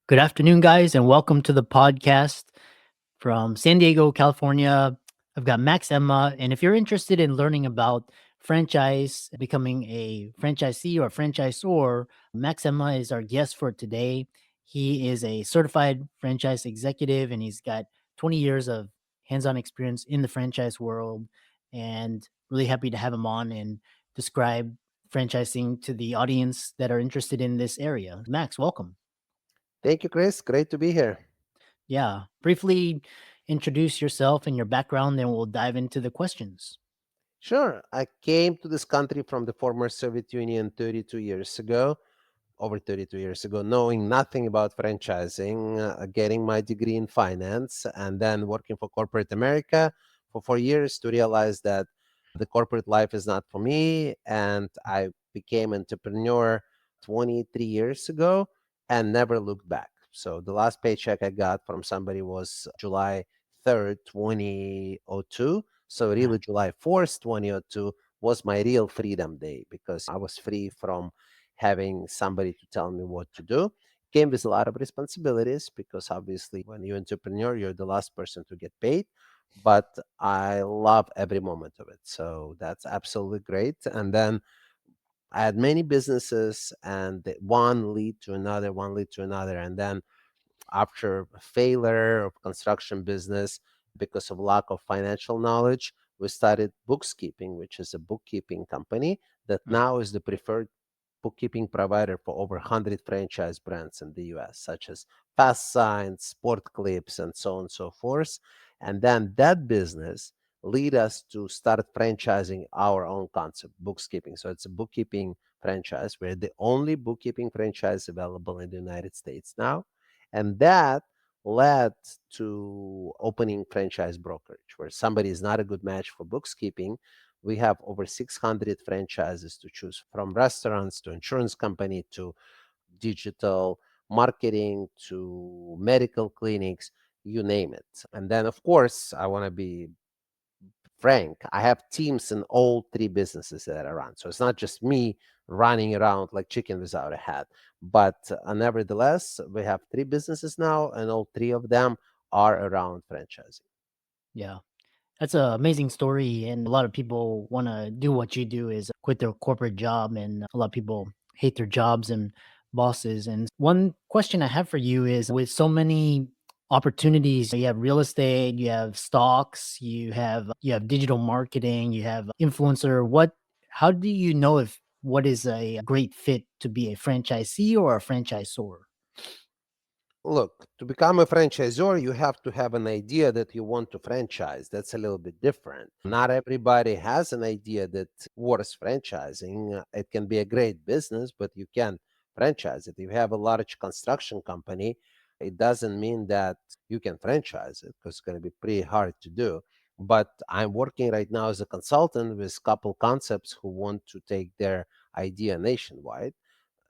Good afternoon, guys, and welcome to the podcast from San Diego, California. I've got Max Emma, and if you're interested in learning about franchise, becoming a franchisee or franchisor, Max Emma is our guest for today. He is a certified franchise executive, and he's got 20 years of hands-on experience in the franchise world. And really happy to have him on and describe franchising to the audience that are interested in this area. Max, welcome. Thank you, Chris. Great to be here. Yeah. Briefly introduce yourself and your background, then we'll dive into the questions. Sure. I came to this country from the former Soviet Union 32 years ago, over 32 years ago, knowing nothing about franchising, getting my degree in finance, and then working for corporate America for 4 years to realize that the corporate life is not for me. And I became entrepreneur 23 years ago and never looked back. So the last paycheck I got from somebody was July 3rd, 2002. So Yeah. really July 4th, 2002 was my real freedom day because I was free from having somebody to tell me what to do. Came with a lot of responsibilities because obviously when you're entrepreneur, you're the last person to get paid. But I love every moment of it. So that's absolutely great. And then I had many businesses and one lead to another, one lead to another. And then after a failure of construction business because of lack of financial knowledge, we started bookkeeping, which is a bookkeeping company that Mhm. now is the preferred bookkeeping provider for over 100 franchise brands in the US, such as Fast Signs, Sport Clips, and so on and so forth. And then that business lead us to start franchising our own concept, bookkeeping. So it's a bookkeeping franchise. We're the only bookkeeping franchise available in the United States now. And that led to opening franchise brokerage, where somebody is not a good match for bookkeeping. We have over 600 franchises to choose from restaurants to insurance company to digital marketing to medical clinics, you name it. And then, of course, I want to be frank, I have teams in all three businesses that I run. So it's not just me running around like chicken without a hat. But nevertheless, we have three businesses now, and all three of them are around franchising. Yeah. That's an amazing story. And a lot of people want to do what you do is quit their corporate job. And a lot of people hate their jobs and bosses. And one question I have for you is with so many opportunities, you have real estate, you have stocks, you have digital marketing, you have influencer. How do you know if what is a great fit to be a franchisee or a franchisor? Look, to become a franchisor, you have to have an idea that you want to franchise. That's a little bit different. Not everybody has an idea that worth franchising. It can be a great business, but you can't franchise it. If you have a large construction company, it doesn't mean that you can franchise it because it's going to be pretty hard to do. But I'm working right now as a consultant with a couple concepts who want to take their idea nationwide.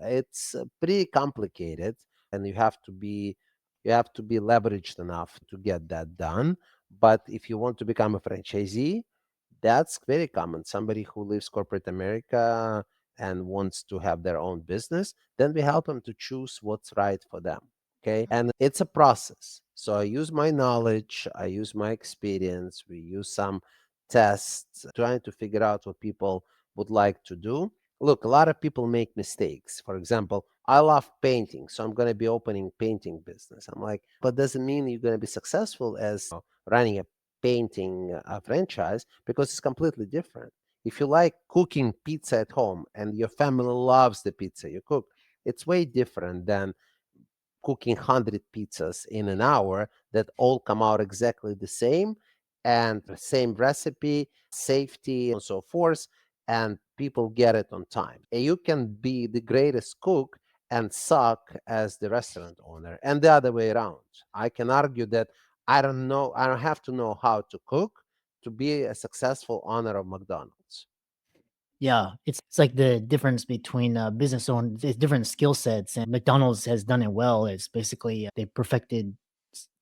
It's pretty complicated, and you have to be leveraged enough to get that done. But if you want to become a franchisee, that's very common. Somebody who leaves corporate America and wants to have their own business, then we help them to choose what's right for them. Okay. And it's a process. So I use my knowledge, I use my experience, we use some tests, trying to figure out what people would like to do. Look, a lot of people make mistakes. For example, I love painting, so I'm going to be opening painting business. I'm like, but doesn't mean you're going to be successful as running a painting franchise because it's completely different. If you like cooking pizza at home and your family loves the pizza you cook, it's way different than cooking 100 pizzas in an hour that all come out exactly the same and the same recipe, safety, and so forth, and people get it on time. And you can be the greatest cook and suck as the restaurant owner, and the other way around. I can argue that I don't have to know how to cook to be a successful owner of McDonald's. Yeah, it's like the difference between business owners, it's different skill sets, and McDonald's has done it well. It's basically they perfected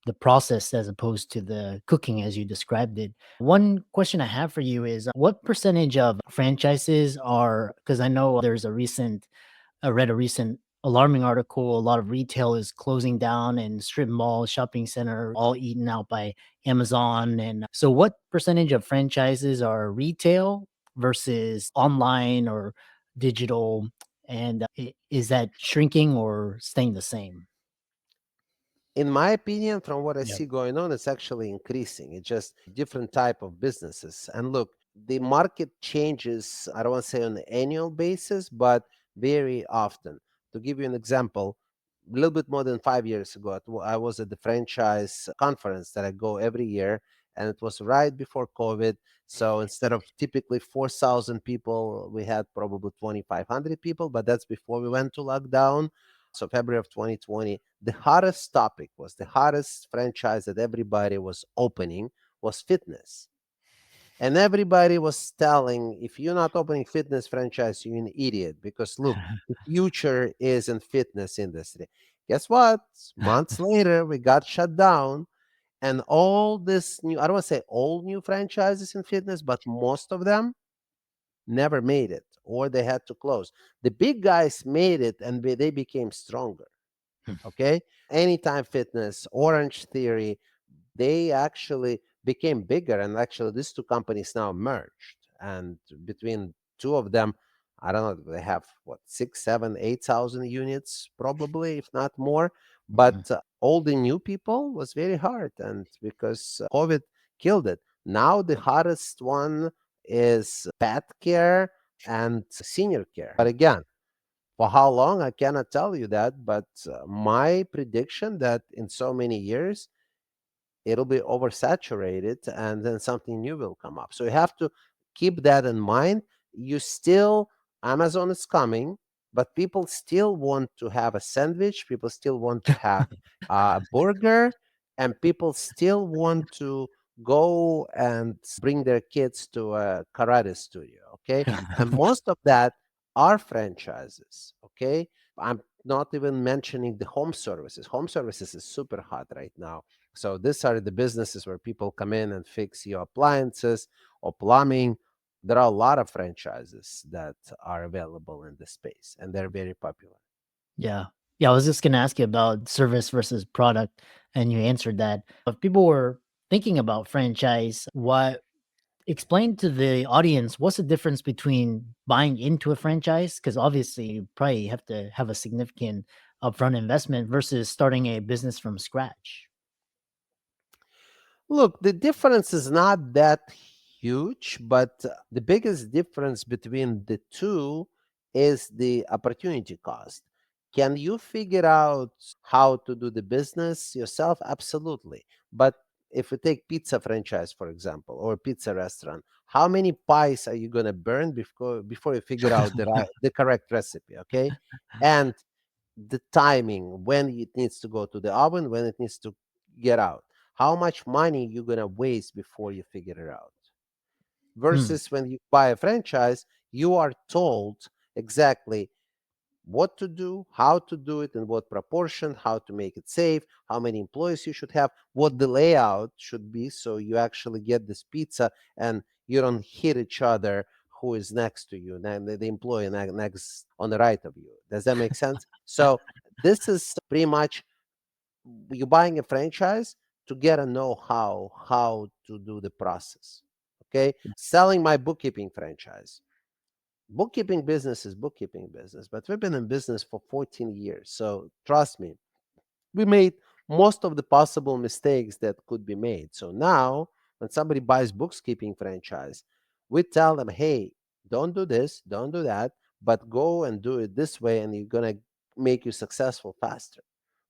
the process as opposed to the cooking as you described it. One question I have for you is what percentage of franchises are, because I know I read a recent alarming article. A lot of retail is closing down and strip malls, shopping center, all eaten out by Amazon. And so, what percentage of franchises are retail versus online or digital? And is that shrinking or staying the same? In my opinion, from what I Yeah. see going on, it's actually increasing. It's just different type of businesses. And look, the market changes, I don't want to say on an annual basis, but very often. To give you an example, a little bit more than 5 years ago, I was at the franchise conference that I go every year, and it was right before COVID. So instead of typically 4,000 people, we had probably 2,500 people, but that's before we went to lockdown. So February of 2020, the hottest topic was the hottest franchise that everybody was opening was fitness. And everybody was telling, if you're not opening fitness franchise, you're an idiot. Because look, the future is in fitness industry. Guess what? Months later, we got shut down. And all this new, I don't want to say all new franchises in fitness, but most of them never made it or they had to close. The big guys made it and they became stronger. Okay. Anytime Fitness, Orange Theory, they actually became bigger. And actually, these two companies now merged. And between two of them, I don't know, they have what, 6, 7, 8,000 units, probably, if not more. But Mhm. all the new people was very hard. And because COVID killed it. Now, the hottest one is pet care and senior care. But again, for how long, I cannot tell you that, but my prediction that in so many years it'll be oversaturated and then something new will come up. So you have to keep that in mind. You still, Amazon is coming, but people still want to have a sandwich, people still want to have a burger, and people still want to go and bring their kids to a karate studio. Okay. And most of that are franchises. Okay. I'm not even mentioning the home services. Home services is super hot right now. So these are the businesses where people come in and fix your appliances or plumbing. There are a lot of franchises that are available in this space, and they're very popular. Yeah. Yeah, I was just gonna ask you about service versus product, and you answered that. If people were thinking about franchise, what explain to the audience what's the difference between buying into a franchise? Because obviously you probably have to have a significant upfront investment versus starting a business from scratch. Look, the difference is not that huge, but the biggest difference between the two is the opportunity cost. Can you figure out how to do the business yourself? Absolutely. But if we take pizza franchise, for example, or pizza restaurant, how many pies are you going to burn before you figure out the correct recipe? Okay. And the timing, when it needs to go to the oven, when it needs to get out, how much money you're going to waste before you figure it out. Hmm. Versus when you buy a franchise, you are told exactly what to do, how to do it, in what proportion, how to make it safe, how many employees you should have, what the layout should be, so you actually get this pizza and you don't hit each other who is next to you, and the employee next on the right of you. Does that make sense? So this is pretty much, you're buying a franchise to get a know-how how to do the process. Okay, selling my bookkeeping franchise. Bookkeeping business is bookkeeping business, but we've been in business for 14 years. So trust me, we made most of the possible mistakes that could be made. So now, when somebody buys bookkeeping franchise, we tell them, hey, don't do this, don't do that, but go and do it this way, and you're going to make you successful faster.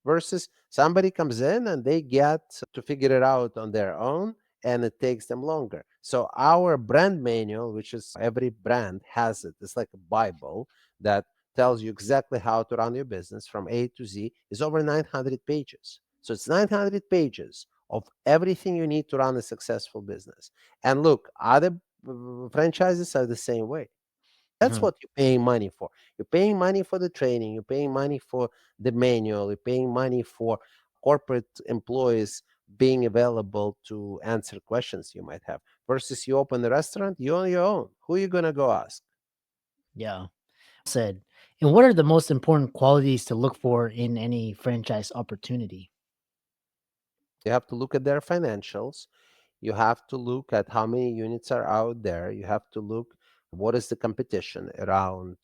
Versus somebody comes in and they get to figure it out on their own, and it takes them longer. So our brand manual, which is every brand has it, it's like a Bible that tells you exactly how to run your business from A to Z, is over 900 pages. So it's 900 pages of everything you need to run a successful business. And look, other franchises are the same way. That's Mhm. what you're paying money for. You're paying money for the training, you're paying money for the manual, you're paying money for corporate employees being available to answer questions you might have. Versus you open the restaurant, you're on your own. Who are you going to go ask? Yeah. Said And what are the most important qualities to look for in any franchise opportunity? You have to look at their financials. You have to look at how many units are out there. You have to look what is the competition around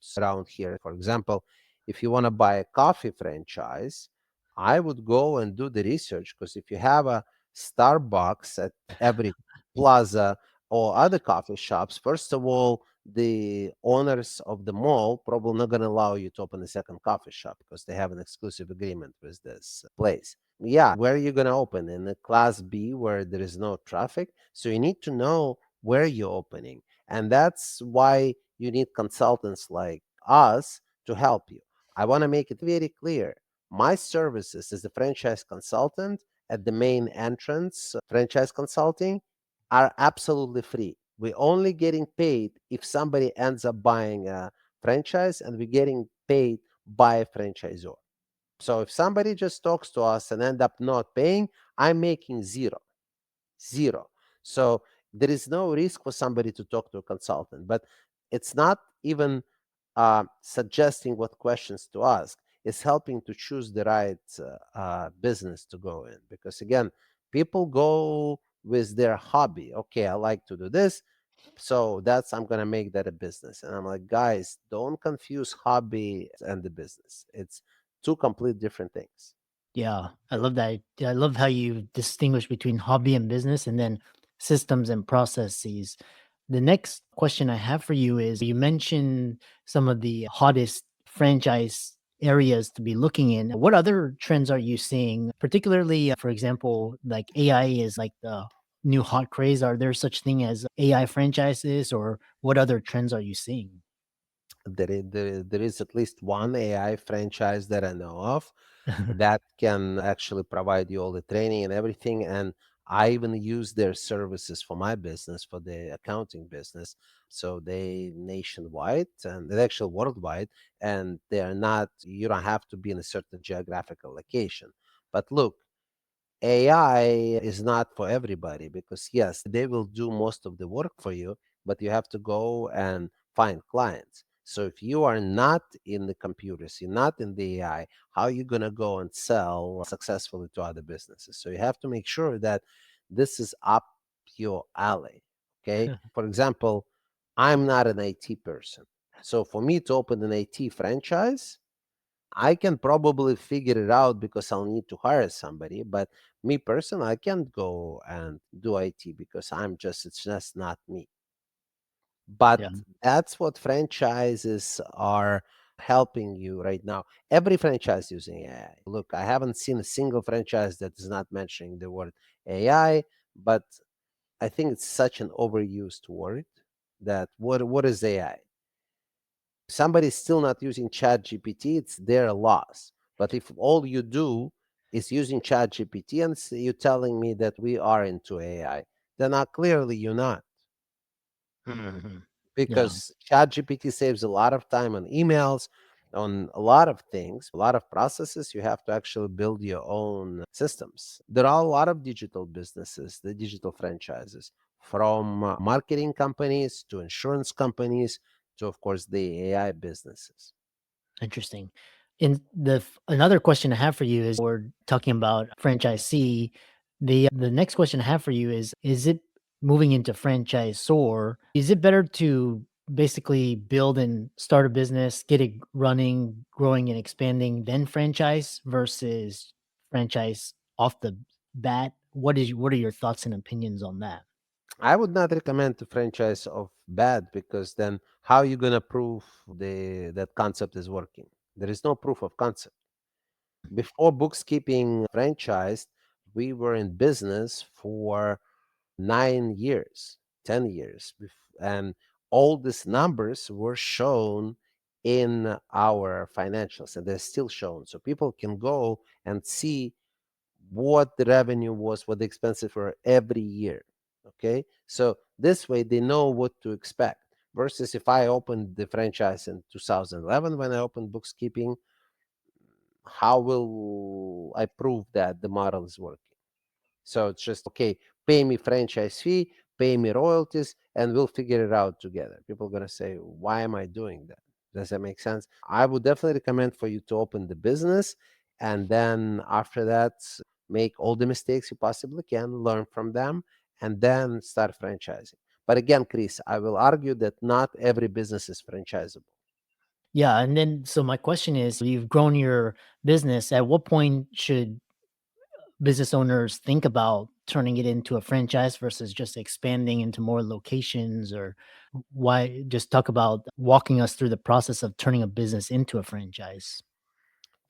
here. For example, if you want to buy a coffee franchise, I would go and do the research, because if you have a Starbucks at every plaza or other coffee shops, first of all, the owners of the mall probably not going to allow you to open a second coffee shop because they have an exclusive agreement with this place. Yeah, where are you going to open? In the class B where there is no traffic? So you need to know where you're opening. And that's why you need consultants like us to help you. I want to make it very clear. My services as a franchise consultant at the main entrance, franchise consulting, are absolutely free. We're only getting paid if somebody ends up buying a franchise, and we're getting paid by a franchisor. So if somebody just talks to us and end up not paying, I'm making zero, zero. So there is no risk for somebody to talk to a consultant, but it's not even suggesting what questions to ask. It's helping to choose the right business to go in. Because again, people go with their hobby. Okay, I like to do this, so that's I'm gonna make that a business. And I'm like, guys, don't confuse hobby and the business. It's two complete different things. Yeah, I love that. I love how you distinguish between hobby and business and then systems and processes. The next question I have for you is you mentioned some of the hottest franchise areas to be looking in. What other trends are you seeing? Particularly, for example, like AI is like the new hot craze. Are there such thing as AI franchises, or what other trends are you seeing? There is at least one AI franchise that I know of that can actually provide you all the training and everything. And I even use their services for my business, for the accounting business. So they nationwide and they're actually worldwide, and they are not, you don't have to be in a certain geographical location. But look, AI is not for everybody, because yes, they will do most of the work for you, but you have to go and find clients. So if you are not in the computers, you're not in the AI, how are you going to go and sell successfully to other businesses? So you have to make sure that this is up your alley. Okay. For example, I'm not an IT person. So for me to open an IT franchise, I can probably figure it out because I'll need to hire somebody. But me personally, I can't go and do IT because it's just not me. But Yeah, that's what franchises are helping you right now. Every franchise using AI. Look, I haven't seen a single franchise that is not mentioning the word AI, but I think it's such an overused word that what is AI? Somebody's still not using chat gpt, it's their loss. But if all you do is using chat gpt and you're telling me that we are into AI, then clearly you're not. mhm, yeah. Because chat gpt saves a lot of time on emails, on a lot of things, a lot of processes. You have to actually build your own systems. There are a lot of digital businesses, the digital franchises, from marketing companies to insurance companies to, of course, the AI businesses. Interesting. And another question I have for you is we're talking about franchisee. The next question I have for you is it moving into franchisor? Is it better to basically build and start a business, get it running, growing and expanding, then franchise versus franchise off the bat? What are your thoughts and opinions on that? I would not recommend to franchise of bad, because then how are you going to prove the that concept is working? There is no proof of concept. Before bookkeeping franchised, we were in business for 9 years, 10 years, and all these numbers were shown in our financials, and they're still shown. So people can go and see what the revenue was, what the expenses were every year. Okay. So this way they know what to expect. Versus if I opened the franchise in 2011, when I opened bookkeeping, how will I prove that the model is working? So it's just, okay, pay me franchise fee, pay me royalties, and we'll figure it out together. People are going to say, why am I doing that? Does that make sense? I would definitely recommend for you to open the business, and then after that, make all the mistakes you possibly can, learn from them, and then start franchising. But again, Chris, I will argue that not every business is franchisable. Yeah, and then so my question is, you've grown your business. At what point should business owners think about turning it into a franchise versus just expanding into more locations? Or why just talk about walking us through the process of turning a business into a franchise?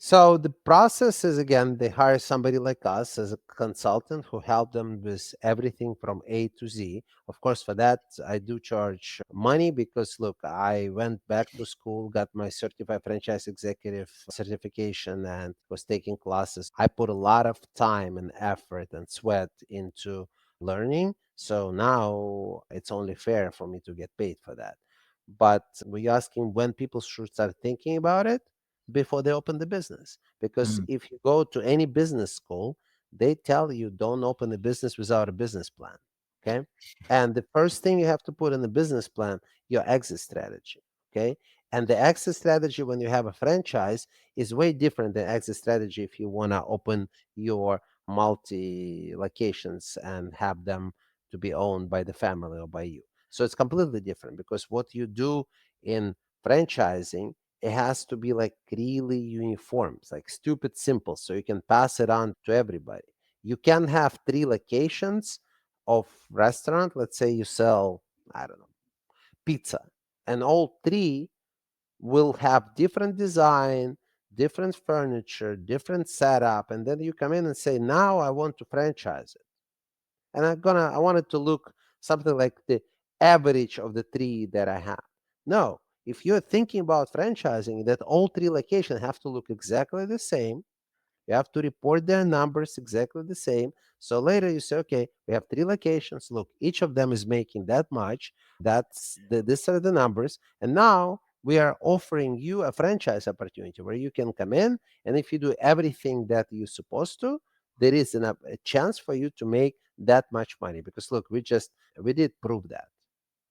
So the process is, again, they hire somebody like us as a consultant who help them with everything from A to Z. Of course, for that I do charge money because look, I went back to school, got my certified franchise executive certification, and was taking classes. I put a lot of time and effort and sweat into learning. So now it's only fair for me to get paid for that. But we're asking when people should start thinking about it before they open the business. Because Mm, if you go to any business school, they tell you don't open a business without a business plan. Okay. And the first thing you have to put in the business plan, your exit strategy. Okay. And the exit strategy when you have a franchise is way different than exit strategy if you want to open your multi locations and have them to be owned by the family or by you. So it's completely different because what you do in franchising, it has to be like really uniform. It's like stupid simple, so you can pass it on to everybody. You can have three locations of restaurant. Let's say you sell, I don't know, pizza, and all three will have different design, different furniture, different setup, and then you come in and say, now I want to franchise it, and I want it to look something like the average of the three that I have. No, if you're thinking about franchising, that all three locations have to look exactly the same. You have to report their numbers exactly the same. So later you say, okay, we have three locations. Look, each of them is making that much. These are the numbers. And now we are offering you a franchise opportunity where you can come in. And if you do everything that you're supposed to, there is a chance for you to make that much money. Because look, we did prove that.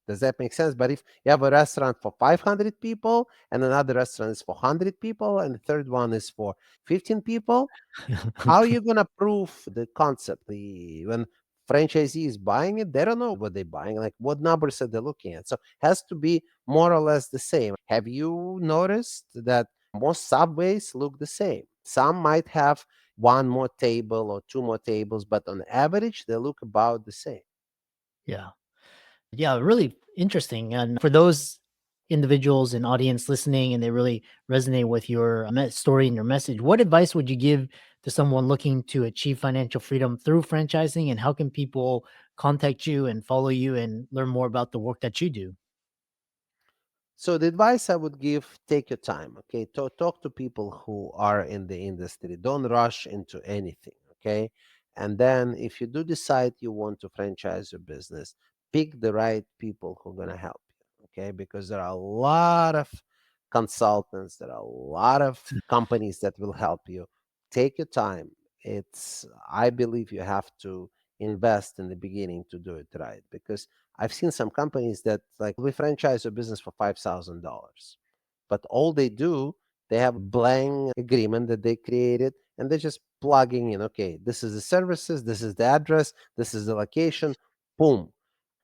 Does that make sense? But if you have a restaurant for 500 people and another restaurant is for 100 people and the third one is for 15 people, how are you going to prove the concept? When franchisee is buying it, they don't know what they're buying, like what numbers are they looking at. So it has to be more or less the same. Have you noticed that most subways look the same? Some might have one more table or two more tables, but on average, they look about the same. yeah. Yeah, really interesting. And for those individuals and audience listening and they really resonate with your story and your message, what advice would you give to someone looking to achieve financial freedom through franchising? And how can people contact you and follow you and learn more about the work that you do? So the advice I would give, take your time, okay? Talk to people who are in the industry. Don't rush into anything, okay? And then if you do decide you want to franchise your business, pick the right people who are going to help you, okay? Because there are a lot of consultants, there are a lot of companies that will help you. Take your time. I believe you have to invest in the beginning to do it right because I've seen some companies that like we franchise a business for $5,000, but all they do, they have a blank agreement that they created and they're just plugging in, okay, this is the services, this is the address, this is the location, boom.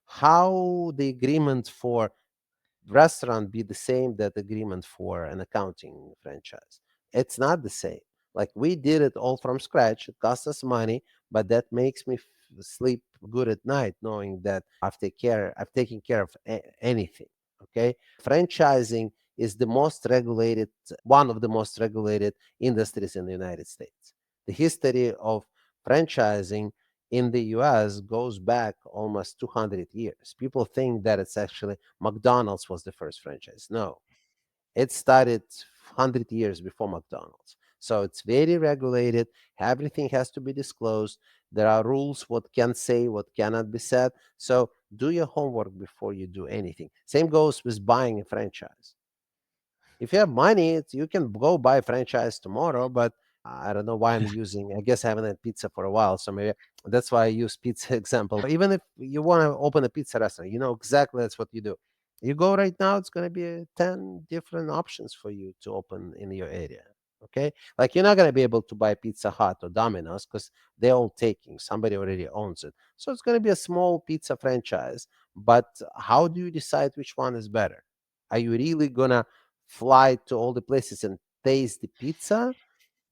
How the agreement for restaurant be the same that agreement for an accounting franchise? It's not the same. Like we did it all from scratch. It cost us money, but that makes me sleep good at night knowing that I've taken care of anything. Okay. Franchising is the most regulated, one of the most regulated industries in the United States. The history of franchising in the US goes back almost 200 years. People think that it's actually McDonald's was the first franchise. No, it started 100 years before McDonald's. So it's very regulated. Everything has to be disclosed. There are rules what can say, what cannot be said. So do your homework before you do anything. Same goes with buying a franchise. If you have money, you can go buy a franchise tomorrow, but I don't know why I'm using, I guess I haven't had pizza for a while. So maybe that's why I use pizza example. Even if you want to open a pizza restaurant, you know exactly that's what you do. You go right now, it's going to be 10 different options for you to open in your area. Okay. Like you're not going to be able to buy Pizza Hut or Domino's because they're all taking, somebody already owns it. So it's going to be a small pizza franchise. But how do you decide which one is better? Are you really going to fly to all the places and taste the pizza?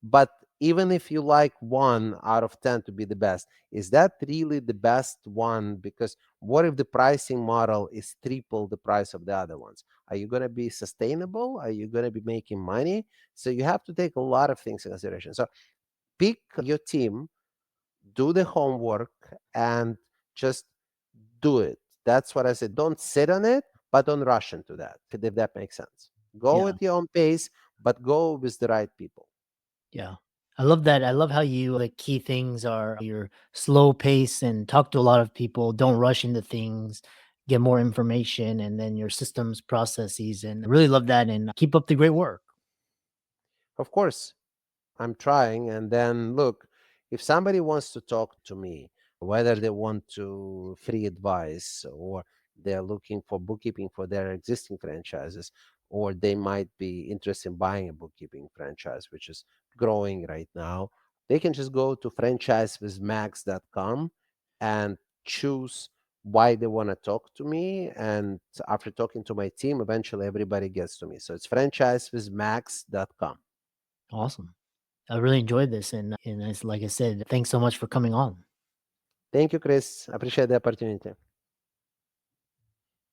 But even if you like one out of 10 to be the best, is that really the best one? Because what if the pricing model is triple the price of the other ones? Are you going to be sustainable? Are you going to be making money? So you have to take a lot of things in consideration. So pick your team, do the homework, and just do it. That's what I said. Don't sit on it, but don't rush into that, if that makes sense. Go Yeah. at your own pace, but go with the right people. Yeah. I love that. I love how the key things are your slow pace and talk to a lot of people, don't rush into things, get more information, and then your systems, processes. And I really love that. And keep up the great work. Of course, I'm trying. And then look, if somebody wants to talk to me, whether they want to free advice or they're looking for bookkeeping for their existing franchises, or they might be interested in buying a bookkeeping franchise, which is growing right now, they can just go to franchisewithmax.com and choose why they want to talk to me. And after talking to my team, eventually everybody gets to me. So it's franchisewithmax.com. Awesome. I really enjoyed this. And it's like I said, thanks so much for coming on. Thank you, Chris. Appreciate the opportunity.